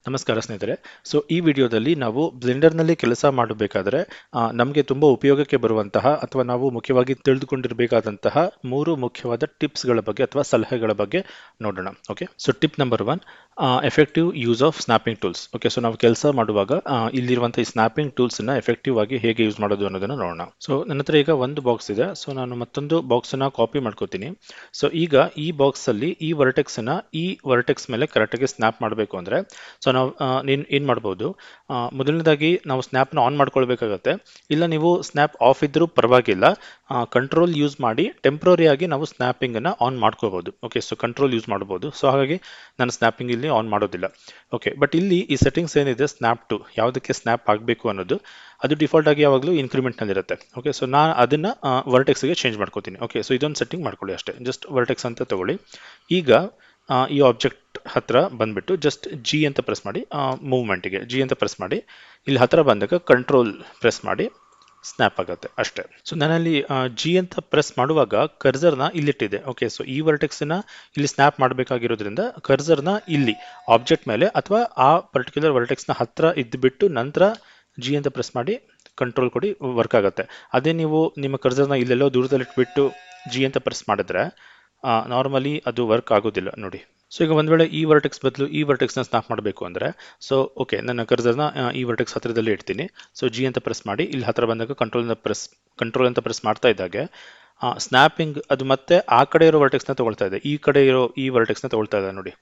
ನಮಸ್ಕಾರ ಸ್ನೇಹಿತರೆ. ಸೊ ಈ ವಿಡಿಯೋದಲ್ಲಿ ನಾವು ಬ್ಲೆಂಡರ್ನಲ್ಲಿ ಕೆಲಸ ಮಾಡಬೇಕಾದ್ರೆ ನಮಗೆ ತುಂಬ ಉಪಯೋಗಕ್ಕೆ ಬರುವಂತಹ ಅಥವಾ ನಾವು ಮುಖ್ಯವಾಗಿ ತಿಳಿದುಕೊಂಡಿರಬೇಕಾದಂತಹ ಮೂರು ಮುಖ್ಯವಾದ ಟಿಪ್ಸ್ಗಳ ಬಗ್ಗೆ ಅಥವಾ ಸಲಹೆಗಳ ಬಗ್ಗೆ ನೋಡೋಣ. Okay, so tip number 1, effective use of snapping tools. Okay, so ನಾವು ಕೆಲಸ ಮಾಡುವಾಗ ಇಲ್ಲಿರುವಂತಹ ಈ ಸ್ನ್ಯಾಪಿಂಗ್ ಟೂಲ್ಸ್ನ ಎಫೆಕ್ಟಿವ್ ಆಗಿ ಹೇಗೆ ಯೂಸ್ ಮಾಡೋದು ಅನ್ನೋದನ್ನು ನೋಡೋಣ. ಸೊ ನನ್ನ ಹತ್ರ ಈಗ ಒಂದು ಬಾಕ್ಸ್ ಇದೆ. ಸೊ ನಾನು ಮತ್ತೊಂದು ಬಾಕ್ಸನ್ನು ಕಾಪಿ ಮಾಡ್ಕೋತೀನಿ. ಸೊ ಈಗ ಈ ಬಾಕ್ಸಲ್ಲಿ ಈ ವರ್ಟೆಕ್ಸ್ ಮೇಲೆ ಕರೆಕ್ಟಾಗಿ ಸ್ನ್ಯಾಪ್ ಮಾಡಬೇಕು ಅಂದರೆ ಸೊ ನಾವು ಏನು ಮಾಡ್ಬೋದು, ಮೊದಲನೇದಾಗಿ ನಾವು ಸ್ನ್ಯಾಪ್ನ ಆನ್ ಮಾಡ್ಕೊಳ್ಬೇಕಾಗತ್ತೆ. ಇಲ್ಲ ನೀವು ಸ್ನ್ಯಾಪ್ ಆಫ್ ಇದ್ರೂ ಪರವಾಗಿಲ್ಲ, ಕಂಟ್ರೋಲ್ ಯೂಸ್ ಮಾಡಿ ಟೆಂಪ್ರರಿ ಆಗಿ ನಾವು ಸ್ನ್ಯಾಪಿಂಗನ್ನು ಆನ್ ಮಾಡ್ಕೋಬಹುದು. ಓಕೆ, ಸೊ ಕಂಟ್ರೋಲ್ ಯೂಸ್ ಮಾಡ್ಬೋದು. ಸೊ ಹಾಗಾಗಿ ನಾನು ಸ್ನ್ಯಾಪಿಂಗ್ ಇಲ್ಲಿ ಆನ್ ಮಾಡೋದಿಲ್ಲ. ಓಕೆ, ಬಟ್ ಇಲ್ಲಿ ಈ ಸೆಟ್ಟಿಂಗ್ಸ್ ಏನಿದೆ ಸ್ನ್ಯಾಪ್ ಟು ಯಾವುದಕ್ಕೆ ಸ್ನ್ಯಾಪ್ ಆಗಬೇಕು ಅನ್ನೋದು ಅದು ಡಿಫಾಲ್ಟ್ ಆಗಿ ಯಾವಾಗಲೂ ಇನ್ಕ್ರಿಮೆಂಟ್ನಲ್ಲಿರುತ್ತೆ. ಓಕೆ, ಸೊ ನಾನು ಅದನ್ನು ವರ್ಟೆಕ್ಸ್ಗೆ ಚೇಂಜ್ ಮಾಡ್ಕೋತೀನಿ. ಓಕೆ, ಸೊ ಇದೊಂದು ಸೆಟ್ಟಿಂಗ್ ಮಾಡ್ಕೊಳ್ಳಿ ಅಷ್ಟೇ. ಜಸ್ಟ್ ವರ್ಟೆಕ್ಸ್ ಅಂತ ತಗೊಳ್ಳಿ. ಈಗ ಈ ಆಬ್ಜೆಕ್ಟ್ ಹತ್ರ ಬಂದ್ಬಿಟ್ಟು ಜಸ್ಟ್ ಜಿ ಅಂತ ಪ್ರೆಸ್ ಮಾಡಿ, ಮೂವ್ಮೆಂಟಿಗೆ ಜಿ ಅಂತ ಪ್ರೆಸ್ ಮಾಡಿ, ಇಲ್ಲಿ ಹತ್ರ ಬಂದಾಗ ಕಂಟ್ರೋಲ್ ಪ್ರೆಸ್ ಮಾಡಿ ಸ್ನ್ಯಾಪ್ ಆಗುತ್ತೆ ಅಷ್ಟೇ. ಸೊ ನಾನಲ್ಲಿ ಜಿ ಅಂತ ಪ್ರೆಸ್ ಮಾಡುವಾಗ ಕರ್ಸರ್ನ ಇಲ್ಲಿಟ್ಟಿದೆ. ಓಕೆ, ಸೊ ಈ ವರ್ಟೆಕ್ಸ್ನ ಇಲ್ಲಿ ಸ್ನ್ಯಾಪ್ ಮಾಡಬೇಕಾಗಿರೋದ್ರಿಂದ ಕರ್ಸರ್ನ ಇಲ್ಲಿ ಆಬ್ಜೆಕ್ಟ್ ಮೇಲೆ ಅಥವಾ ಆ ಪರ್ಟಿಕ್ಯುಲರ್ ವರ್ಟೆಕ್ಸ್ನ ಹತ್ರ ಇದ್ದುಬಿಟ್ಟು ನಂತರ ಜಿ ಅಂತ ಪ್ರೆಸ್ ಮಾಡಿ ಕಂಟ್ರೋಲ್ ಕೊಡಿ, ವರ್ಕ್ ಆಗುತ್ತೆ. ಅದೇ ನೀವು ನಿಮ್ಮ ಕರ್ಸರ್ನ ಇಲ್ಲೆಲ್ಲೋ ದೂರದಲ್ಲಿ ಇಟ್ಬಿಟ್ಟು ಜಿ ಅಂತ ಪ್ರೆಸ್ ಮಾಡಿದ್ರೆ ನಾರ್ಮಲಿ ಅದು ವರ್ಕ್ ಆಗೋದಿಲ್ಲ ನೋಡಿ. ಸೊ ಈಗ ಒಂದು ವೇಳೆ ಈ ವರ್ಟೆಕ್ಸ್ ಬದಲು ಈ ವರ್ಟೆಕ್ಸ್ನ ಸ್ನ್ಯಾಪ್ ಮಾಡಬೇಕು ಅಂದರೆ ಸೊ ಓಕೆ, ನನ್ನ ಕರ್ಸರ್ನ ಈ ವರ್ಟೆಕ್ಸ್ ಹತ್ರದಲ್ಲೇ ಇಡ್ತೀನಿ. ಸೊ ಜಿ ಅಂತ ಪ್ರೆಸ್ ಮಾಡಿ ಇಲ್ಲಿ ಹತ್ರ ಬಂದಾಗ ಕಂಟ್ರೋಲ್ ಅಂತ ಪ್ರೆಸ್ ಮಾಡ್ತಾ ಇದ್ದಾಗೆ ಸ್ನ್ಯಾಪಿಂಗ್ ಅದು ಮತ್ತೆ ಆ ಕಡೆ ಇರೋ ವರ್ಟೆಕ್ಸ್ನ ತಗೊಳ್ತಾ ಇದೆ, ಈ ಕಡೆ ಇರೋ ಈ ವರ್ಟೆಕ್ಸ್ನ ತಗೊಳ್ತಾ ಇದೆ ನೋಡಿ.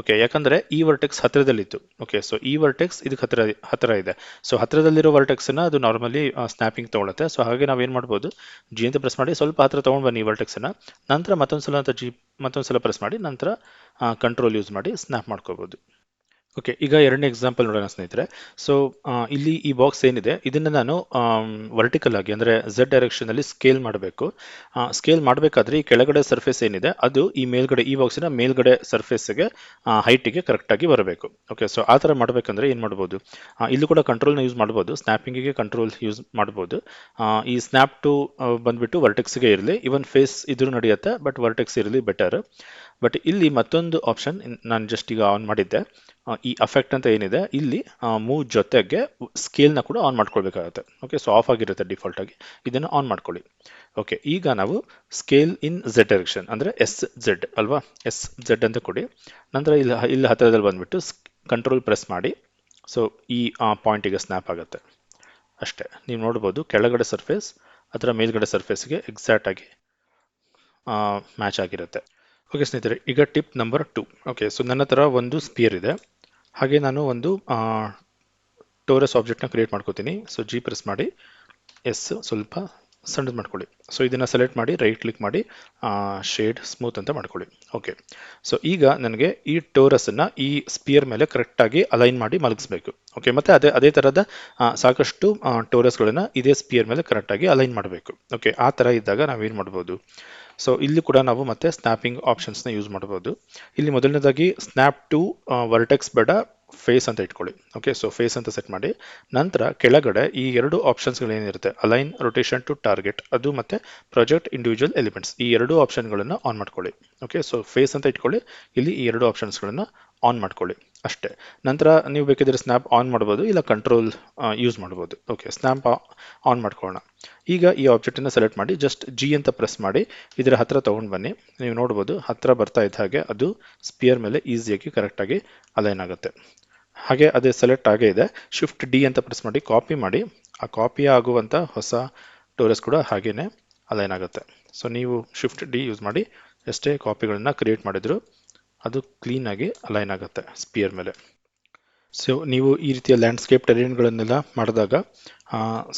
ಓಕೆ, ಯಾಕಂದ್ರೆ ಈ ವರ್ಟೆಕ್ಸ್ ಹತ್ರದಲ್ಲಿತ್ತು. ಓಕೆ, ಸೊ ಈ ವರ್ಟೆಕ್ಸ್ ಇದಕ್ಕೆ ಹತ್ರ ಇದೆ. ಸೊ ಹತ್ರದಲ್ಲಿರೋ ವರ್ಟೆಕ್ಸ್ನ ಅದು ನಾರ್ಮಲಿ ಸ್ನ್ಯಾಪಿಂಗ್ ತಗೊಳುತ್ತೆ. ಸೊ ಹಾಗೆ ನಾವೇನು ಮಾಡ್ಬೋದು, ಜಿ ಅಂತ ಪ್ರೆಸ್ ಮಾಡಿ ಸ್ವಲ್ಪ ಹತ್ರ ತೊಗೊಂಡು ಬನ್ನಿ ಈ ವರ್ಟೆಕ್ಸ್ನ, ನಂತರ ಮತ್ತೊಂದ್ಸಲ ಪ್ರೆಸ್ ಮಾಡಿ ನಂತರ ಕಂಟ್ರೋಲ್ ಯೂಸ್ ಮಾಡಿ ಸ್ನ್ಯಾಪ್ ಮಾಡ್ಕೋಬೋದು. ಓಕೆ, ಈಗ ಎರಡನೇ ಎಕ್ಸಾಂಪಲ್ ನೋಡೋಣ ಸ್ನೇಹಿತರೆ. ಸೊ ಇಲ್ಲಿ ಈ ಬಾಕ್ಸ್ ಏನಿದೆ ಇದನ್ನು ನಾನು ವರ್ಟಿಕಲ್ ಆಗಿ ಅಂದರೆ ಝೆಡ್ ಡೈರೆಕ್ಷನಲ್ಲಿ ಸ್ಕೇಲ್ ಮಾಡಬೇಕು. ಸ್ಕೇಲ್ ಮಾಡಬೇಕಾದ್ರೆ ಈ ಕೆಳಗಡೆ ಸರ್ಫೇಸ್ ಏನಿದೆ ಅದು ಈ ಬಾಕ್ಸಿನ ಮೇಲ್ಗಡೆ ಸರ್ಫೇಸ್ಗೆ ಹೈಟಿಗೆ ಕರೆಕ್ಟಾಗಿ ಬರಬೇಕು. ಓಕೆ, ಸೊ ಆ ಥರ ಮಾಡಬೇಕಂದ್ರೆ ಏನು ಮಾಡ್ಬೋದು, ಇಲ್ಲೂ ಕೂಡ ಕಂಟ್ರೋಲ್ನ ಯೂಸ್ ಮಾಡ್ಬೋದು, ಸ್ನ್ಯಾಪಿಂಗಿಗೆ ಕಂಟ್ರೋಲ್ ಯೂಸ್ ಮಾಡ್ಬೋದು. ಈ ಸ್ನ್ಯಾಪ್ ಟು ಬಂದ್ಬಿಟ್ಟು ವರ್ಟೆಕ್ಸ್ಗೆ ಇರಲಿ, ಇವನ್ ಫೇಸ್ ಇದ್ರೂ ನಡೆಯುತ್ತೆ, ಬಟ್ ವರ್ಟೆಕ್ಸ್ ಇರಲಿ ಬೆಟರ್. ಬಟ್ ಇಲ್ಲಿ ಮತ್ತೊಂದು ಆಪ್ಷನ್ ನಾನು ಜಸ್ಟ್ ಈಗ ಆನ್ ಮಾಡಿದ್ದೆ, ಈ ಅಫೆಕ್ಟ್ ಅಂತ ಏನಿದೆ ಇಲ್ಲಿ ಮೂವ್ ಜೊತೆಗೆ ಸ್ಕೇಲ್ನ ಕೂಡ ಆನ್ ಮಾಡ್ಕೊಳ್ಬೇಕಾಗುತ್ತೆ. ಓಕೆ, ಸೊ ಆಫ್ ಆಗಿರುತ್ತೆ ಡಿಫಾಲ್ಟ್ ಆಗಿ, ಇದನ್ನು ಆನ್ ಮಾಡ್ಕೊಳ್ಳಿ. ಓಕೆ, ಈಗ ನಾವು ಸ್ಕೇಲ್ ಇನ್ ಝೆಡ್ ಡೈರೆಕ್ಷನ್ ಅಂದರೆ SZ ಅಲ್ವಾ, SZ ಅಂತ ಕೊಡಿ. ನಂತರ ಇಲ್ಲಿ ಹತ್ತಿರದಲ್ಲಿ ಬಂದ್ಬಿಟ್ಟು ಕಂಟ್ರೋಲ್ ಪ್ರೆಸ್ ಮಾಡಿ. ಸೊ ಈ ಪಾಯಿಂಟಿಗೆ ಸ್ನ್ಯಾಪ್ ಆಗುತ್ತೆ ಅಷ್ಟೇ. ನೀವು ನೋಡ್ಬೋದು ಕೆಳಗಡೆ ಸರ್ಫೇಸ್ ಅದರ ಮೇಲ್ಗಡೆ ಸರ್ಫೇಸ್ಗೆ ಎಕ್ಸಾಕ್ಟ್ ಆಗಿ ಮ್ಯಾಚ್ ಆಗಿರುತ್ತೆ. ಓಕೆ ಸ್ನೇಹಿತರೆ, ಈಗ ಟಿಪ್ ನಂಬರ್ 2. ಓಕೆ, ಸೊ ನನ್ನ ಹತ್ರ ಒಂದು ಸ್ಪಿಯರ್ ಇದೆ, ಹಾಗೆ ನಾನು ಒಂದು ಟೋರಸ್ ಆಬ್ಜೆಕ್ಟ್ನ ಕ್ರಿಯೇಟ್ ಮಾಡ್ಕೋತೀನಿ. ಸೊ ಜಿ ಪ್ರೆಸ್ ಮಾಡಿ ಸ್ವಲ್ಪ ಸಣ್ಣದು ಮಾಡ್ಕೊಳ್ಳಿ. ಸೊ ಇದನ್ನು ಸೆಲೆಕ್ಟ್ ಮಾಡಿ ರೈಟ್ ಕ್ಲಿಕ್ ಮಾಡಿ ಶೇಡ್ ಸ್ಮೂತ್ ಅಂತ ಮಾಡ್ಕೊಳ್ಳಿ. ಓಕೆ, ಸೊ ಈಗ ನನಗೆ ಈ ಟೋರಸನ್ನು ಈ ಸ್ಪಿಯರ್ ಮೇಲೆ ಕರೆಕ್ಟಾಗಿ ಅಲೈನ್ ಮಾಡಿ ಮಲಗಿಸ್ಬೇಕು. ಓಕೆ, ಮತ್ತು ಅದೇ ಥರದ ಸಾಕಷ್ಟು ಟೋರಸ್ಗಳನ್ನು ಇದೇ ಸ್ಪಿಯರ್ ಮೇಲೆ ಕರೆಕ್ಟಾಗಿ ಅಲೈನ್ ಮಾಡಬೇಕು. ಓಕೆ, ಆ ಥರ ಇದ್ದಾಗ ನಾವೇನು ಮಾಡ್ಬೋದು, ಸೊ ಇಲ್ಲಿ ಕೂಡ ನಾವು ಮತ್ತೆ ಸ್ನ್ಯಾಪಿಂಗ್ ಆಪ್ಷನ್ಸ್ನ ಯೂಸ್ ಮಾಡ್ಬೋದು. ಇಲ್ಲಿ ಮೊದಲನೇದಾಗಿ ಸ್ನ್ಯಾಪ್ ಟು ವರ್ಟೆಕ್ಸ್ ಬೇಡ, ಫೇಸ್ ಅಂತ ಇಟ್ಕೊಳ್ಳಿ. ಓಕೆ, ಸೊ ಫೇಸ್ ಅಂತ ಸೆಟ್ ಮಾಡಿ ನಂತರ ಕೆಳಗಡೆ ಈ ಎರಡು ಆಪ್ಷನ್ಸ್ಗಳೇನಿರುತ್ತೆ ಅಲೈನ್, ರೊಟೇಷನ್ ಟು ಟಾರ್ಗೆಟ್, ಅದು ಮತ್ತೆ ಪ್ರೊಜೆಕ್ಟ್ ಇಂಡಿವಿಜುವಲ್ ಎಲಿಮೆಂಟ್ಸ್, ಈ ಎರಡು ಆಪ್ಷನ್ಗಳನ್ನು ಆನ್ ಮಾಡ್ಕೊಳ್ಳಿ. ಓಕೆ, ಸೊ ಫೇಸ್ ಅಂತ ಇಟ್ಕೊಳ್ಳಿ, ಇಲ್ಲಿ ಈ ಎರಡು ಆಪ್ಷನ್ಸ್ಗಳನ್ನು ಆನ್ ಮಾಡ್ಕೊಳ್ಳಿ ಅಷ್ಟೇ. ನಂತರ ನೀವು ಬೇಕಿದ್ರೆ ಸ್ನ್ಯಾಪ್ ಆನ್ ಮಾಡ್ಬೋದು, ಇಲ್ಲ ಕಂಟ್ರೋಲ್ ಯೂಸ್ ಮಾಡ್ಬೋದು. ಓಕೆ, ಸ್ನ್ಯಾಪ್ ಆನ್ ಮಾಡ್ಕೊಳ್ಳೋಣ. ಈಗ ಈ ಆಬ್ಜೆಕ್ಟನ್ನು ಸೆಲೆಕ್ಟ್ ಮಾಡಿ ಜಸ್ಟ್ ಜಿ ಅಂತ ಪ್ರೆಸ್ ಮಾಡಿ ಇದರ ಹತ್ರ ತೊಗೊಂಡು ಬನ್ನಿ. ನೀವು ನೋಡ್ಬೋದು ಹತ್ರ ಬರ್ತಾ ಇದ್ದ ಹಾಗೆ ಅದು ಸ್ಪಿಯರ್ ಮೇಲೆ ಈಸಿಯಾಗಿ ಕರೆಕ್ಟಾಗಿ ಅಲೈನ್ ಆಗುತ್ತೆ. ಹಾಗೆ ಅದೇ ಸೆಲೆಕ್ಟ್ ಆಗೇ ಇದೆ, ಶಿಫ್ಟ್ ಡಿ ಅಂತ ಪ್ರೆಸ್ ಮಾಡಿ ಕಾಪಿ ಮಾಡಿ, ಆ ಕಾಪಿ ಆಗುವಂಥ ಹೊಸ ಟೋರಸ್ ಕೂಡ ಹಾಗೇನೆ ಅಲೈನ್ ಆಗುತ್ತೆ. ಸೊ ನೀವು ಶಿಫ್ಟ್ ಡಿ ಯೂಸ್ ಮಾಡಿ ಎಷ್ಟೇ ಕಾಪಿಗಳನ್ನು ಕ್ರಿಯೇಟ್ ಮಾಡಿದ್ರು ಅದು ಕ್ಲೀನಾಗಿ ಅಲೈನ್ ಆಗುತ್ತೆ ಸ್ಪಿಯರ್ ಮೇಲೆ. ಸೊ ನೀವು ಈ ರೀತಿಯ ಲ್ಯಾಂಡ್ಸ್ಕೇಪ್ ಟೆರೇನ್ಗಳನ್ನೆಲ್ಲ ಮಾಡಿದಾಗ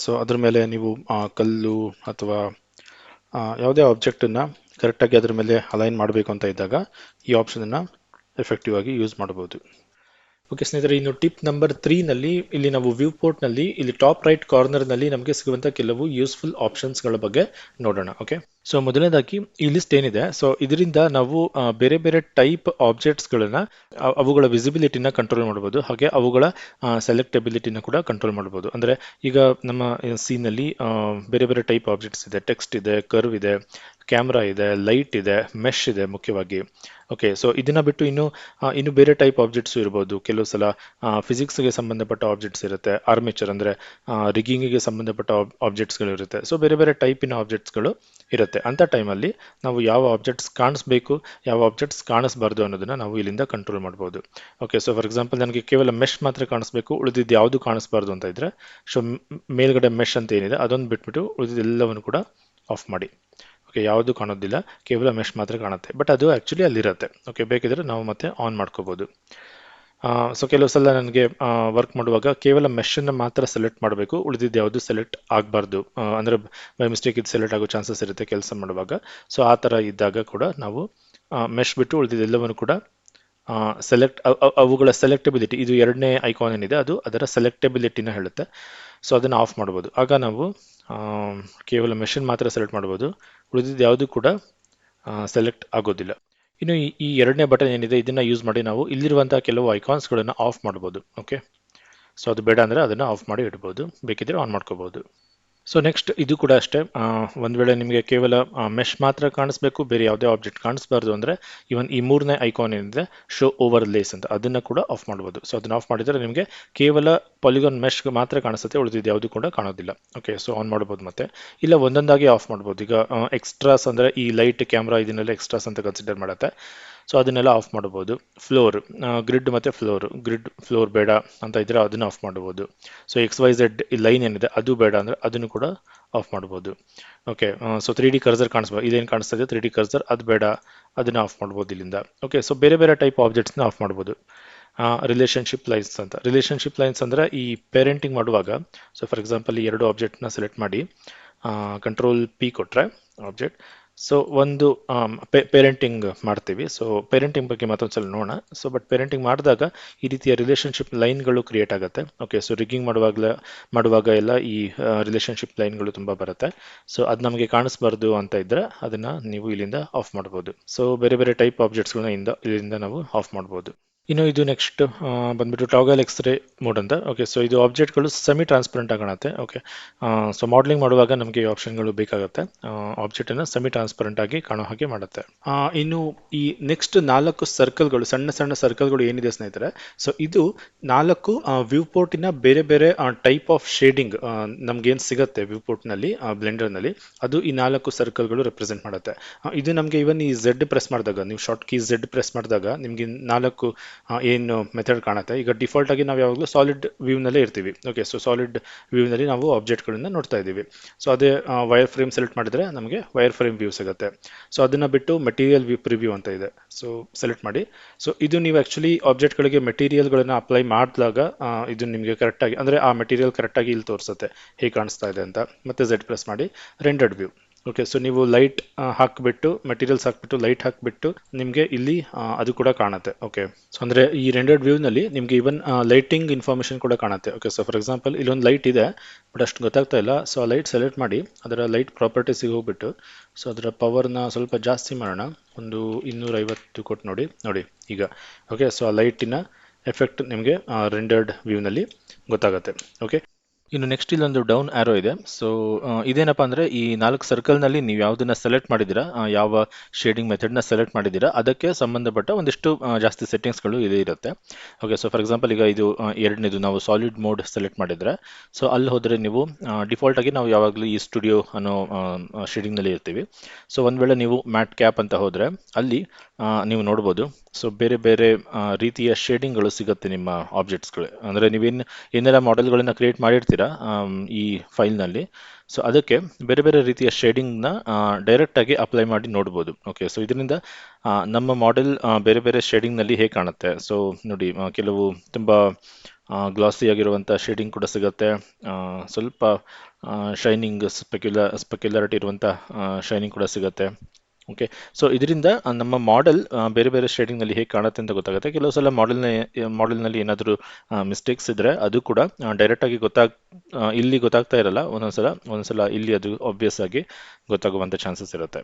ಸೊ ಅದ್ರ ಮೇಲೆ ನೀವು ಕಲ್ಲು ಅಥವಾ ಯಾವುದೇ ಆಬ್ಜೆಕ್ಟನ್ನು ಕರೆಕ್ಟಾಗಿ ಅದ್ರ ಮೇಲೆ ಅಲೈನ್ ಮಾಡಬೇಕು ಅಂತ ಇದ್ದಾಗ ಈ ಆಪ್ಷನನ್ನು ಎಫೆಕ್ಟಿವ್ ಆಗಿ ಯೂಸ್ ಮಾಡ್ಬೋದು. ಓಕೆ ಸ್ನೇಹಿತರೆ, ಇನ್ನು ಟಿಪ್ ನಂಬರ್ 3ನಲ್ಲಿ ಇಲ್ಲಿ ನಾವು ವ್ಯೂಪೋರ್ಟ್ನಲ್ಲಿ ಇಲ್ಲಿ ಟಾಪ್ ರೈಟ್ ಕಾರ್ನರ್ನಲ್ಲಿ ನಮಗೆ ಸಿಗುವಂಥ ಕೆಲವು ಯೂಸ್ಫುಲ್ ಆಪ್ಷನ್ಸ್ಗಳ ಬಗ್ಗೆ ನೋಡೋಣ. ಓಕೆ, ಸೊ ಮೊದಲನೇದಾಗಿ ಈ ಲಿಸ್ಟ್ ಏನಿದೆ, ಸೊ ಇದರಿಂದ ನಾವು ಬೇರೆ ಬೇರೆ ಟೈಪ್ ಆಬ್ಜೆಕ್ಟ್ಸ್ಗಳನ್ನ ಅವುಗಳ ವಿಸಿಬಿಲಿಟಿನ ಕಂಟ್ರೋಲ್ ಮಾಡ್ಬೋದು, ಹಾಗೆ ಅವುಗಳ ಸೆಲೆಕ್ಟಬಿಲಿಟಿನ ಕೂಡ ಕಂಟ್ರೋಲ್ ಮಾಡ್ಬೋದು. ಅಂದರೆ ಈಗ ನಮ್ಮ ಸೀನಲ್ಲಿ ಬೇರೆ ಬೇರೆ ಟೈಪ್ ಆಬ್ಜೆಕ್ಟ್ಸ್ ಇದೆ, ಟೆಕ್ಸ್ಟ್ ಇದೆ, ಕರ್ವ್ ಇದೆ, ಕ್ಯಾಮ್ರಾ ಇದೆ, ಲೈಟ್ ಇದೆ, ಮೆಶ್ ಇದೆ ಮುಖ್ಯವಾಗಿ. ಓಕೆ, ಸೊ ಇದನ್ನ ಬಿಟ್ಟು ಇನ್ನು ಬೇರೆ ಟೈಪ್ ಆಬ್ಜೆಕ್ಟ್ಸ್ ಇರ್ಬೋದು. ಕೆಲವು ಸಲ ಫಿಸಿಕ್ಸ್ಗೆ ಸಂಬಂಧಪಟ್ಟ ಆಬ್ಜೆಕ್ಟ್ಸ್ ಇರುತ್ತೆ, ಆರ್ಮೇಚರ್ ಅಂದರೆ ರಿಗ್ಗಿಂಗಿಗೆ ಸಂಬಂಧಪಟ್ಟ ಆಬ್ಜೆಕ್ಟ್ಸ್ಗಳು ಇರುತ್ತೆ. ಸೊ ಬೇರೆ ಬೇರೆ ಟೈಪಿನ ಆಬ್ಜೆಕ್ಟ್ಸ್ಗಳು ಇರುತ್ತೆ. ಅಂಥ ಟೈಮಲ್ಲಿ ನಾವು ಯಾವ ಆಬ್ಜೆಕ್ಟ್ಸ್ ಕಾಣಿಸ್ಬೇಕು, ಯಾವ ಆಬ್ಜೆಕ್ಟ್ಸ್ ಕಾಣಿಸ್ಬಾರ್ದು ಅನ್ನೋದನ್ನ ನಾವು ಇಲ್ಲಿಂದ ಕಂಟ್ರೋಲ್ ಮಾಡ್ಬೋದು. ಓಕೆ, ಸೊ ಫಾರ್ ಎಕ್ಸಾಂಪಲ್ ನನಗೆ ಕೇವಲ ಮೆಶ್ ಮಾತ್ರ ಕಾಣಿಸ್ಬೇಕು, ಉಳಿದಿದ್ದು ಯಾವುದು ಕಾಣಿಸ್ಬಾರ್ದು ಅಂತ ಇದ್ರೆ, ಸೊ ಮೇಲ್ಗಡೆ ಮೆಶ್ ಅಂತ ಏನಿದೆ ಅದೊಂದು ಬಿಟ್ಬಿಟ್ಟು ಉಳಿದಿದ್ದೆಲ್ಲವನ್ನು ಕೂಡ ಆಫ್ ಮಾಡಿ. ಓಕೆ, ಯಾವುದು ಕಾಣೋದಿಲ್ಲ, ಕೇವಲ ಮೆಶ್ ಮಾತ್ರ ಕಾಣುತ್ತೆ, ಬಟ್ ಅದು ಆ್ಯಕ್ಚುಲಿ ಅಲ್ಲಿರುತ್ತೆ. ಓಕೆ, ಬೇಕಿದ್ರೆ ನಾವು ಮತ್ತೆ ಆನ್ ಮಾಡ್ಕೋಬೋದು. ಸೊ ಕೆಲವು ಸಲ ನನಗೆ ವರ್ಕ್ ಮಾಡುವಾಗ ಕೇವಲ ಮೆಷನ್ನು ಮಾತ್ರ ಸೆಲೆಕ್ಟ್ ಮಾಡಬೇಕು, ಉಳಿದಿದ್ದು ಯಾವುದು ಸೆಲೆಕ್ಟ್ ಆಗಬಾರ್ದು, ಅಂದರೆ ಬೈ ಮಿಸ್ಟೇಕ್ ಇದು ಸೆಲೆಕ್ಟ್ ಆಗೋ ಚಾನ್ಸಸ್ ಇರುತ್ತೆ ಕೆಲಸ ಮಾಡುವಾಗ. ಸೊ ಆ ಥರ ಇದ್ದಾಗ ಕೂಡ ನಾವು ಮೆಶ್ ಬಿಟ್ಟು ಉಳಿದಿದ್ದೆಲ್ಲವನ್ನು ಕೂಡ ಸೆಲೆಕ್ಟ್ ಅವುಗಳ ಸೆಲೆಕ್ಟಬಿಲಿಟಿ, ಇದು ಎರಡನೇ ಐಕಾನ್ ಏನಿದೆ ಅದು ಅದರ ಸೆಲೆಕ್ಟಬಿಲಿಟಿನ ಹೇಳುತ್ತೆ. ಸೊ ಅದನ್ನು ಆಫ್ ಮಾಡ್ಬೋದು. ಆಗ ನಾವು ಕೇವಲ ಮೆಷಿನ್ ಮಾತ್ರ ಸೆಲೆಕ್ಟ್ ಮಾಡ್ಬೋದು, ಉಳಿದಿದ್ದು ಯಾವುದು ಕೂಡ ಸೆಲೆಕ್ಟ್ ಆಗೋದಿಲ್ಲ. ಇನ್ನು ಈ ಎರಡನೇ ಬಟನ್ ಏನಿದೆ ಇದನ್ನು ಯೂಸ್ ಮಾಡಿ ನಾವು ಇಲ್ಲಿರುವಂತಹ ಕೆಲವು ಐಕಾನ್ಸ್ಗಳನ್ನು ಆಫ್ ಮಾಡ್ಬೋದು. ಓಕೆ, ಸೊ ಅದು ಬೇಡ ಅಂದರೆ ಅದನ್ನು ಆಫ್ ಮಾಡಿ ಇಡ್ಬೋದು, ಬೇಕಿದ್ರೆ ಆನ್ ಮಾಡ್ಕೋಬೋದು. ಸೊ ನೆಕ್ಸ್ಟ್ ಇದು ಕೂಡ ಅಷ್ಟೇ, ಒಂದು ವೇಳೆ ನಿಮಗೆ ಕೇವಲ ಮೆಶ್ ಮಾತ್ರ ಕಾಣಿಸ್ಬೇಕು, ಬೇರೆ ಯಾವುದೇ ಆಬ್ಜೆಕ್ಟ್ ಕಾಣಿಸ್ಬಾರ್ದು ಅಂದರೆ ಇವನ್ ಈ ಮೂರನೇ ಐಕಾನ್ ಏನಿದೆ ಶೋ ಓವರ್ ಲೇಸ್ ಅಂತ, ಅದನ್ನು ಕೂಡ ಆಫ್ ಮಾಡ್ಬೋದು. ಸೊ ಅದನ್ನು ಆಫ್ ಮಾಡಿದರೆ ನಿಮಗೆ ಕೇವಲ ಪಾಲಿಗಾನ್ ಮೆಶ್ ಮಾತ್ರ ಕಾಣಿಸುತ್ತೆ, ಉಳಿದಿದ್ದು ಯಾವುದು ಕೂಡ ಕಾಣೋದಿಲ್ಲ. ಓಕೆ, ಸೊ ಆನ್ ಮಾಡ್ಬೋದು. ಮತ್ತೆ ಇಲ್ಲ ಒಂದೊಂದಾಗಿ ಆಫ್ ಮಾಡ್ಬೋದು. ಈಗ ಎಕ್ಸ್ಟ್ರಾಸ್ ಅಂದರೆ ಈ ಲೈಟ್, ಕ್ಯಾಮ್ರಾ ಇದನ್ನೆಲ್ಲ ಎಕ್ಸ್ಟ್ರಾಸ್ ಅಂತ ಕನ್ಸಿಡರ್ ಮಾಡುತ್ತೆ. ಸೊ ಅದನ್ನೆಲ್ಲ ಆಫ್ ಮಾಡ್ಬೋದು. ಫ್ಲೋರ್, ಗ್ರಿಡ್ ಮತ್ತು ಫ್ಲೋರ್ ಬೇಡ ಅಂತ ಇದ್ರೆ ಅದನ್ನು ಆಫ್ ಮಾಡ್ಬೋದು. ಸೊ XYZ ಈ ಲೈನ್ ಏನಿದೆ ಅದು ಬೇಡ ಅಂದರೆ ಅದನ್ನು ಕೂಡ ಆಫ್ ಮಾಡ್ಬೋದು. ಓಕೆ, ಸೊ 3D ಕರ್ಸರ್ ಕಾಣಿಸ್ಬೋದು, ಇದೇನು ಕಾಣಿಸ್ತಾ ಇದೆ 3D ಕರ್ಸರ್, ಅದು ಬೇಡ, ಅದನ್ನು ಆಫ್ ಮಾಡ್ಬೋದು ಇಲ್ಲಿಂದ. ಓಕೆ, ಸೊ ಬೇರೆ ಬೇರೆ ಟೈಪ್ ಆಬ್ಜೆಕ್ಟ್ಸ್ನ ಆಫ್ ಮಾಡ್ಬೋದು. ರಿಲೇಷನ್ಶಿಪ್ ಲೈನ್ಸ್ ಅಂತ, ರಿಲೇಷನ್ಶಿಪ್ ಲೈನ್ಸ್ ಅಂದರೆ ಈ ಪೇರೆಂಟಿಂಗ್ ಮಾಡುವಾಗ, ಸೊ ಫಾರ್ ಎಕ್ಸಾಂಪಲ್ ಈ ಎರಡು ಆಬ್ಜೆಕ್ಟ್ನ ಸೆಲೆಕ್ಟ್ ಮಾಡಿ ಕಂಟ್ರೋಲ್ P ಕೊಟ್ಟರೆ ಆಬ್ಜೆಕ್ಟ್, ಸೊ ಒಂದು ಪೇರೆಂಟಿಂಗ್ ಮಾಡ್ತೀವಿ. ಸೊ ಪೇರೆಂಟಿಂಗ್ ಬಗ್ಗೆ ಮತ್ತೊಂದ್ಸಲ ನೋಡೋಣ. ಸೊ ಬಟ್ ಪೇರೆಂಟಿಂಗ್ ಮಾಡಿದಾಗ ಈ ರೀತಿಯ ರಿಲೇಷನ್ಶಿಪ್ ಲೈನ್ಗಳು ಕ್ರಿಯೇಟ್ ಆಗುತ್ತೆ. ಓಕೆ, ಸೊ ರಿಗ್ಗಿಂಗ್ ಮಾಡುವಾಗ ಎಲ್ಲ ಈ ರಿಲೇಷನ್ಶಿಪ್ ಲೈನ್ಗಳು ತುಂಬ ಬರುತ್ತೆ. ಸೊ ಅದು ನಮಗೆ ಕಾಣಿಸ್ಬಾರ್ದು ಅಂತ ಇದ್ದರೆ ಅದನ್ನು ನೀವು ಇಲ್ಲಿಂದ ಆಫ್ ಮಾಡ್ಬೋದು. ಸೊ ಬೇರೆ ಬೇರೆ ಟೈಪ್ ಆಬ್ಜೆಕ್ಟ್ಸ್ಗಳನ್ನ ಇಲ್ಲಿಂದ ನಾವು ಆಫ್ ಮಾಡ್ಬೋದು. ಇನ್ನು ಇದು ನೆಕ್ಸ್ಟ್ ಬಂದ್ಬಿಟ್ಟು ಟಾಗಲ್ ಎಕ್ಸ್ರೇ ಮೋಡ್ ಅಂತ. ಓಕೆ, ಸೊ ಇದು ಆಬ್ಜೆಕ್ಟ್ಗಳು ಸೆಮಿ ಟ್ರಾನ್ಸ್ಪರೆಂಟ್ ಆಗಿ ಕಾಣುತ್ತೆ. ಓಕೆ, ಸೊ ಮಾಡೆಲಿಂಗ್ ಮಾಡುವಾಗ ನಮಗೆ ಈ ಆಪ್ಷನ್ಗಳು ಬೇಕಾಗುತ್ತೆ, ಆಬ್ಜೆಕ್ಟನ್ನು ಸೆಮಿ ಟ್ರಾನ್ಸ್ಪರೆಂಟ್ ಆಗಿ ಕಾಣೋ ಹಾಗೆ ಮಾಡುತ್ತೆ. ಇನ್ನು ಈ ನೆಕ್ಸ್ಟ್ 4 ಸರ್ಕಲ್ಗಳು, ಸಣ್ಣ ಸಣ್ಣ ಸರ್ಕಲ್ಗಳು ಏನಿದೆ ಸ್ನೇಹಿತರೆ, ಸೊ ಇದು 4 ವ್ಯೂಪೋರ್ಟಿನ ಬೇರೆ ಬೇರೆ ಟೈಪ್ ಆಫ್ ಶೇಡಿಂಗ್ ನಮ್ಗೇನು ಸಿಗುತ್ತೆ ವ್ಯೂಪೋರ್ಟ್ನಲ್ಲಿ, ಬ್ಲೆಂಡರ್ನಲ್ಲಿ, ಅದು ಈ 4 ಸರ್ಕಲ್ಗಳು ರೆಪ್ರೆಸೆಂಟ್ ಮಾಡುತ್ತೆ. ಇದು ನಮಗೆ ಇವನ್ ಈ Z ಪ್ರೆಸ್ ಮಾಡಿದಾಗ, ನೀವು ಶಾರ್ಟ್ ಕೀ Z ಪ್ರೆಸ್ ಮಾಡಿದಾಗ ನಿಮಗೆ 4 ಏನು ಮೆಥಡ್ ಕಾಣುತ್ತೆ. ಈಗ ಡಿಫಾಲ್ಟ್ ಆಗಿ ನಾವು ಯಾವಾಗಲೂ ಸಾಲಿಡ್ ವ್ಯೂನಲ್ಲೇ ಇರ್ತೀವಿ. ಓಕೆ, ಸೊ ಸಾಲಿಡ್ ವ್ಯೂನಲ್ಲಿ ನಾವು ಆಬ್ಜೆಕ್ಟ್ಗಳನ್ನ ನೋಡ್ತಾ ಇದ್ದೀವಿ. ಸೊ ಅದೇ ವೈರ್ ಫ್ರೇಮ್ ಸೆಲೆಕ್ಟ್ ಮಾಡಿದ್ರೆ ನಮಗೆ ವೈರ್ ಫ್ರೇಮ್ ವ್ಯೂ ಸಿಗುತ್ತೆ. ಸೊ ಅದನ್ನು ಬಿಟ್ಟು ಮೆಟೀರಿಯಲ್ ವ್ಯೂ ಪ್ರಿವ್ಯೂ ಅಂತ ಇದೆ, ಸೊ ಸೆಲೆಕ್ಟ್ ಮಾಡಿ. ಸೊ ಇದು ನೀವು ಆ್ಯಕ್ಚುಲಿ ಆಬ್ಜೆಕ್ಟ್ಗಳಿಗೆ ಮೆಟೀರಿಯಲ್ಗಳನ್ನು ಅಪ್ಲೈ ಮಾಡಿದಾಗ ಇದು ನಿಮಗೆ ಕರೆಕ್ಟಾಗಿ, ಅಂದರೆ ಆ ಮೆಟೀರಿಯಲ್ ಕರೆಕ್ಟಾಗಿ ಇಲ್ಲಿ ತೋರಿಸುತ್ತೆ ಹೇಗೆ ಕಾಣಿಸ್ತಾ ಇದೆ ಅಂತ. ಮತ್ತೆ Z ಪ್ರೆಸ್ ಮಾಡಿ ರೆಂಡರ್ಡ್ ವ್ಯೂ. ಓಕೆ, ಸೊ ನೀವು ಲೈಟ್ ಹಾಕಿಬಿಟ್ಟು, ಮೆಟೀರಿಯಲ್ಸ್ ಹಾಕಿಬಿಟ್ಟು ಲೈಟ್ ಹಾಕಿಬಿಟ್ಟು ನಿಮಗೆ ಇಲ್ಲಿ ಅದು ಕೂಡ ಕಾಣುತ್ತೆ. ಓಕೆ, ಸೊ ಅಂದರೆ ಈ ರೆಂಡರ್ಡ್ ವ್ಯೂನಲ್ಲಿ ನಿಮಗೆ ಇವನ್ ಲೈಟಿಂಗ್ ಇನ್ಫಾರ್ಮೇಷನ್ ಕೂಡ ಕಾಣುತ್ತೆ. ಓಕೆ, ಸೊ ಫಾರ್ ಎಕ್ಸಾಂಪಲ್ ಇಲ್ಲೊಂದು ಲೈಟ್ ಇದೆ, ಬಟ್ ಅಷ್ಟು ಗೊತ್ತಾಗ್ತಾ ಇಲ್ಲ. ಸೊ ಆ ಲೈಟ್ ಸೆಲೆಕ್ಟ್ ಮಾಡಿ ಅದರ ಲೈಟ್ ಪ್ರಾಪರ್ಟೀಸಿಗೆ ಹೋಗ್ಬಿಟ್ಟು, ಸೊ ಅದರ ಪವರ್ನ ಸ್ವಲ್ಪ ಜಾಸ್ತಿ ಮಾಡೋಣ, ಒಂದು 250 ಕೊಟ್ಟು ನೋಡಿ ಈಗ. ಓಕೆ, ಸೊ ಆ ಲೈಟಿನ ಎಫೆಕ್ಟ್ ನಿಮಗೆ ರೆಂಡರ್ಡ್ ವ್ಯೂನಲ್ಲಿ ಗೊತ್ತಾಗುತ್ತೆ. ಓಕೆ, ಇನ್ನು ನೆಕ್ಸ್ಟ್ ಇಲ್ಲೊಂದು ಡೌನ್ ಆರೋ ಇದೆ. ಸೊ ಇದೇನಪ್ಪ ಅಂದರೆ ಈ 4 ಸರ್ಕಲ್ನಲ್ಲಿ ನೀವು ಯಾವುದನ್ನ ಸೆಲೆಕ್ಟ್ ಮಾಡಿದ್ದೀರಾ, ಯಾವ ಶೇಡಿಂಗ್ ಮೆಥಡ್ನ ಸೆಲೆಕ್ಟ್ ಮಾಡಿದ್ದೀರಾ ಅದಕ್ಕೆ ಸಂಬಂಧಪಟ್ಟ ಒಂದಿಷ್ಟು ಜಾಸ್ತಿ ಸೆಟ್ಟಿಂಗ್ಸ್ಗಳು ಇಲ್ಲಿ ಇರುತ್ತೆ. ಓಕೆ, ಸೊ ಫಾರ್ ಎಕ್ಸಾಂಪಲ್ ಈಗ ಇದು ಎರಡನೇದು ನಾವು ಸಾಲಿಡ್ ಮೋಡ್ ಸೆಲೆಕ್ಟ್ ಮಾಡಿದರೆ, ಸೊ ಅಲ್ಲಿ ಹೋದರೆ ನೀವು ಡಿಫಾಲ್ಟ್ ಆಗಿ ನಾವು ಯಾವಾಗಲೂ ಈ ಸ್ಟುಡಿಯೋ ಅನ್ನೋ ಶೇಡಿಂಗ್ನಲ್ಲಿ ಇರ್ತೀವಿ. ಸೊ ಒಂದು ವೇಳೆ ನೀವು ಮ್ಯಾಟ್ ಕ್ಯಾಪ್ ಅಂತ ಹೋದರೆ ಅಲ್ಲಿ ನೀವು ನೋಡ್ಬೋದು, ಸೊ ಬೇರೆ ಬೇರೆ ರೀತಿಯ ಶೇಡಿಂಗ್ಗಳು ಸಿಗುತ್ತೆ ನಿಮ್ಮ ಆಬ್ಜೆಕ್ಟ್ಸ್ಗಳು. ಅಂದರೆ ಏನೆಲ್ಲ ಮಾಡೆಲ್ಗಳನ್ನ ಕ್ರಿಯೇಟ್ ಮಾಡಿರ್ತೀರಾ ಈ ಫೈಲ್ನಲ್ಲಿ, ಸೊ ಅದಕ್ಕೆ ಬೇರೆ ಬೇರೆ ರೀತಿಯ ಶೇಡಿಂಗ್ನ ಡೈರೆಕ್ಟಾಗಿ ಅಪ್ಲೈ ಮಾಡಿ ನೋಡ್ಬೋದು. ಓಕೆ, ಸೊ ಇದರಿಂದ ನಮ್ಮ ಮಾಡೆಲ್ ಬೇರೆ ಬೇರೆ ಶೇಡಿಂಗ್ನಲ್ಲಿ ಹೇಗೆ ಕಾಣುತ್ತೆ. ಸೊ ನೋಡಿ, ಕೆಲವು ತುಂಬ ಗ್ಲಾಸಿ ಆಗಿರುವಂಥ ಶೇಡಿಂಗ್ ಕೂಡ ಸಿಗುತ್ತೆ, ಸ್ವಲ್ಪ ಶೈನಿಂಗ್ ಸ್ಪೆಕ್ಯುಲಾರಿಟಿ ಇರುವಂಥ ಶೈನಿಂಗ್ ಕೂಡ ಸಿಗುತ್ತೆ. ಓಕೆ, ಸೊ ಇದರಿಂದ ನಮ್ಮ ಮಾಡೆಲ್ ಬೇರೆ ಬೇರೆ ಶೇಡಿಂಗ್ನಲ್ಲಿ ಹೇಗೆ ಕಾಣುತ್ತೆ ಅಂತ ಗೊತ್ತಾಗುತ್ತೆ. ಕೆಲವು ಸಲ ಮಾಡೆಲ್ನಲ್ಲಿ ಏನಾದರೂ ಮಿಸ್ಟೇಕ್ಸ್ ಇದ್ದರೆ ಅದು ಕೂಡ ಡೈರೆಕ್ಟಾಗಿ ಇಲ್ಲಿ ಗೊತ್ತಾಗ್ತಾ ಇರಲ್ಲ, ಒಂದೊಂದ್ಸಲ ಇಲ್ಲಿ ಅದು ಆಬ್ವಿಯಸ್ ಆಗಿ ಗೊತ್ತಾಗುವಂಥ ಚಾನ್ಸಸ್ ಇರುತ್ತೆ.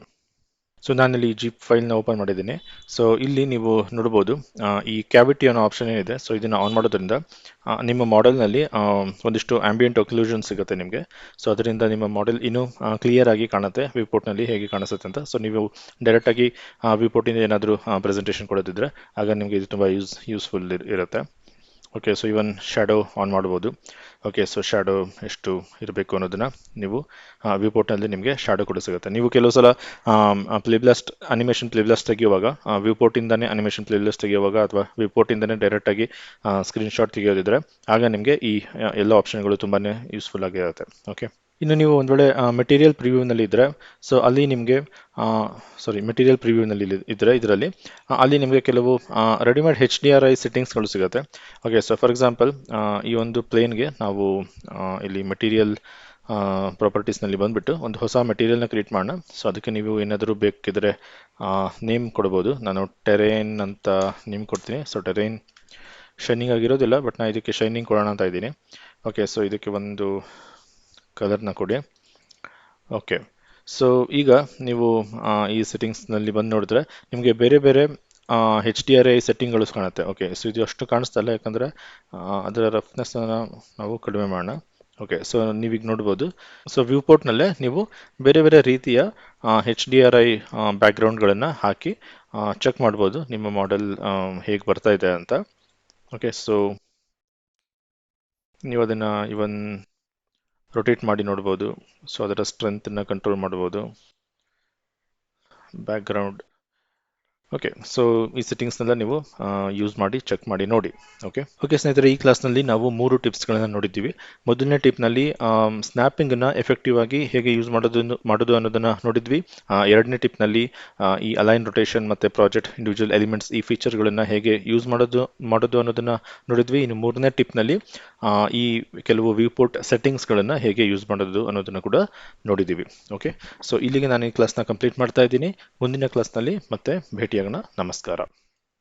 ಸೊ ನಾನಿಲ್ಲಿ ಜಿಪ್ ಫೈಲ್ನ ಓಪನ್ ಮಾಡಿದ್ದೀನಿ. ಸೊ ಇಲ್ಲಿ ನೀವು ನೋಡ್ಬೋದು ಈ ಕ್ಯಾವಿಟಿ ಅನ್ನೋ ಆಪ್ಷನ್ ಏನಿದೆ, ಸೊ ಇದನ್ನು ಆನ್ ಮಾಡೋದ್ರಿಂದ ನಿಮ್ಮ ಮಾಡೆಲ್ನಲ್ಲಿ ಒಂದಿಷ್ಟು ಆಂಬಿಯಂಟ್ ಒಕ್ಲೂಷನ್ ಸಿಗುತ್ತೆ ನಿಮಗೆ. ಸೊ ಅದರಿಂದ ನಿಮ್ಮ ಮಾಡೆಲ್ ಇನ್ನೂ ಕ್ಲಿಯರ್ ಆಗಿ ಕಾಣುತ್ತೆ ವ್ಯೂಪೋರ್ಟ್ನಲ್ಲಿ ಹೇಗೆ ಕಾಣಿಸುತ್ತೆ ಅಂತ. ಸೊ ನೀವು ಡೈರೆಕ್ಟಾಗಿ ವ್ಯೂಪೋರ್ಟಿಂದ ಏನಾದರೂ ಪ್ರೆಸೆಂಟೇಷನ್ ಕೊಡೋದಿದ್ರೆ ಆಗ ನಿಮಗೆ ಇದು ತುಂಬ ಯೂಸ್ಫುಲ್ ಇರುತ್ತೆ. Okay, so even shadow on ಮಾಡ್ಬೋದು. ಓಕೆ, ಸೊ ಶ್ಯಾಡೋ ಎಷ್ಟು ಇರಬೇಕು ಅನ್ನೋದನ್ನು ನೀವು ವ್ಯೂಪೋರ್ಟ್ನಲ್ಲಿ ನಿಮಗೆ ಶ್ಯಾಡೋ ಕೂಡ ಸಿಗುತ್ತೆ. ನೀವು ಕೆಲವು ಸಲ ಅನಿಮೇಷನ್ ಪ್ಲೇಬ್ಲಾಸ್ಟ್ ತೆಗೆಯುವಾಗ ವ್ಯೂಪೋರ್ಟಿಂದನೇ ಅನಿಮೇಷನ್ ಪ್ಲೇಬ್ಲಾಸ್ಟ್ ತೆಗೆಯುವಾಗ ಅಥವಾ ವ್ಯೂಪೋರ್ಟಿಂದನೇ ಡೈರೆಕ್ಟಾಗಿ ಸ್ಕ್ರೀನ್ಶಾಟ್ ತೆಗೆಯೋದಿದ್ರೆ ಆಗ ನಿಮಗೆ ಈ ಎಲ್ಲ ಆಪ್ಷನ್ಗಳು ತುಂಬಾ ಯೂಸ್ಫುಲ್ ಆಗಿರುತ್ತೆ. ಓಕೆ, ಇನ್ನು ನೀವು ಒಂದು ವೇಳೆ ಮೆಟೀರಿಯಲ್ ಪ್ರಿವ್ಯೂನಲ್ಲಿ ಇದ್ದರೆ, ಸೊ ಅಲ್ಲಿ ನಿಮಗೆ ಮೆಟೀರಿಯಲ್ ಪ್ರಿವ್ಯೂನಲ್ಲಿ ಇದ್ದರೆ ಇದರಲ್ಲಿ ಅಲ್ಲಿ ನಿಮಗೆ ಕೆಲವು ರೆಡಿಮೇಡ್ HDRI ಸೆಟ್ಟಿಂಗ್ಸ್ಗಳು ಸಿಗುತ್ತೆ. ಓಕೆ, ಸೊ ಫಾರ್ ಎಕ್ಸಾಂಪಲ್ ಈ ಒಂದು ಪ್ಲೇನ್ಗೆ ನಾವು ಇಲ್ಲಿ ಮೆಟೀರಿಯಲ್ ಪ್ರಾಪರ್ಟೀಸ್ನಲ್ಲಿ ಬಂದುಬಿಟ್ಟು ಒಂದು ಹೊಸ ಮೆಟೀರಿಯಲ್ನ ಕ್ರಿಯೇಟ್ ಮಾಡೋಣ. ಸೊ ಅದಕ್ಕೆ ನೀವು ಏನಾದರೂ ಬೇಕಿದ್ರೆ ನೇಮ್ ಕೊಡ್ಬೋದು. ನಾನು ಟೆರೇನ್ ಅಂತ ನೇಮ್ ಕೊಡ್ತೀನಿ. ಸೊ ಟೆರೇನ್ ಶೈನಿಂಗ್ ಆಗಿರೋದಿಲ್ಲ, ಬಟ್ ನಾನು ಇದಕ್ಕೆ ಶೈನಿಂಗ್ ಕೊಡೋಣ ಅಂತ ಇದ್ದೀನಿ. ಓಕೆ, ಸೊ ಇದಕ್ಕೆ ಒಂದು ಕಲರ್ನ ಕೊಡಿ. ಓಕೆ, ಸೊ ಈಗ ನೀವು ಈ ಸೆಟ್ಟಿಂಗ್ಸ್ನಲ್ಲಿ ಬಂದು ನೋಡಿದ್ರೆ ನಿಮಗೆ ಬೇರೆ ಬೇರೆ HDRI ಸೆಟ್ಟಿಂಗ್ಗಳು ಕಾಣುತ್ತೆ. ಓಕೆ, ಸೊ ಇದು ಅಷ್ಟು ಕಾಣಿಸ್ತಾ ಇಲ್ಲ, ಯಾಕಂದರೆ ಅದರ ರಫ್ನೆಸ್ನ ನಾವು ಕಡಿಮೆ ಮಾಡೋಣ. ಓಕೆ, ಸೊ ನೀವೀಗ ನೋಡ್ಬೋದು. ಸೊ ವ್ಯೂಪೋರ್ಟ್ನಲ್ಲೇ ನೀವು ಬೇರೆ ಬೇರೆ ರೀತಿಯ HDRI ಬ್ಯಾಕ್ಗ್ರೌಂಡ್ಗಳನ್ನು ಹಾಕಿ ಚೆಕ್ ಮಾಡ್ಬೋದು ನಿಮ್ಮ ಮಾಡೆಲ್ ಹೇಗೆ ಬರ್ತಾ ಇದೆ ಅಂತ. ಓಕೆ, ಸೊ ನೀವು ಅದನ್ನು ಇವನ್ ರೊಟೇಟ್ ಮಾಡಿ ನೋಡ್ಬೋದು. ಸೊ ಅದರ ಸ್ಟ್ರೆಂತನ್ನು ಕಂಟ್ರೋಲ್ ಮಾಡ್ಬೋದು, ಬ್ಯಾಕ್ಗ್ರೌಂಡ್. ಓಕೆ, ಸೊ ಈ ಸೆಟ್ಟಿಂಗ್ಸ್ನೆಲ್ಲ ನೀವು ಯೂಸ್ ಮಾಡಿ ಚೆಕ್ ಮಾಡಿ ನೋಡಿ. ಓಕೆ ಸ್ನೇಹಿತರೆ, ಈ ಕ್ಲಾಸ್ನಲ್ಲಿ ನಾವು 3 ಟಿಪ್ಸ್ಗಳನ್ನು ನೋಡಿದ್ದೀವಿ. ಮೊದಲನೇ ಟಿಪ್ನಲ್ಲಿ ಸ್ನ್ಯಾಪಿಂಗನ್ನು ಎಫೆಕ್ಟಿವ್ ಆಗಿ ಹೇಗೆ ಯೂಸ್ ಮಾಡೋದು ಅನ್ನೋದನ್ನು ನೋಡಿದ್ವಿ. ಎರಡನೇ ಟಿಪ್ನಲ್ಲಿ ಈ ಅಲೈನ್ ರೊಟೇಷನ್ ಮತ್ತು ಪ್ರಾಜೆಕ್ಟ್ ಇಂಡಿವಿಜುವಲ್ ಎಲಿಮೆಂಟ್ಸ್ ಈ ಫೀಚರ್ಗಳನ್ನು ಹೇಗೆ ಯೂಸ್ ಮಾಡೋದು ಅನ್ನೋದನ್ನು ನೋಡಿದ್ವಿ. ಇನ್ನು ಮೂರನೇ ಟಿಪ್ನಲ್ಲಿ ಈ ಕೆಲವು ವ್ಯೂಪೋರ್ಟ್ ಸೆಟ್ಟಿಂಗ್ಸ್ಗಳನ್ನು ಹೇಗೆ ಯೂಸ್ ಮಾಡೋದು ಅನ್ನೋದನ್ನು ಕೂಡ ನೋಡಿದ್ದೀವಿ. ಓಕೆ, ಸೊ ಇಲ್ಲಿಗೆ ನಾನು ಈ ಕ್ಲಾಸ್ನ ಕಂಪ್ಲೀಟ್ ಮಾಡ್ತಾ ಇದ್ದೀನಿ. ಮುಂದಿನ ಕ್ಲಾಸ್ನಲ್ಲಿ ಮತ್ತೆ ಭೇಟಿಯಾಗೋಣ. ನಮಸ್ಕಾರ.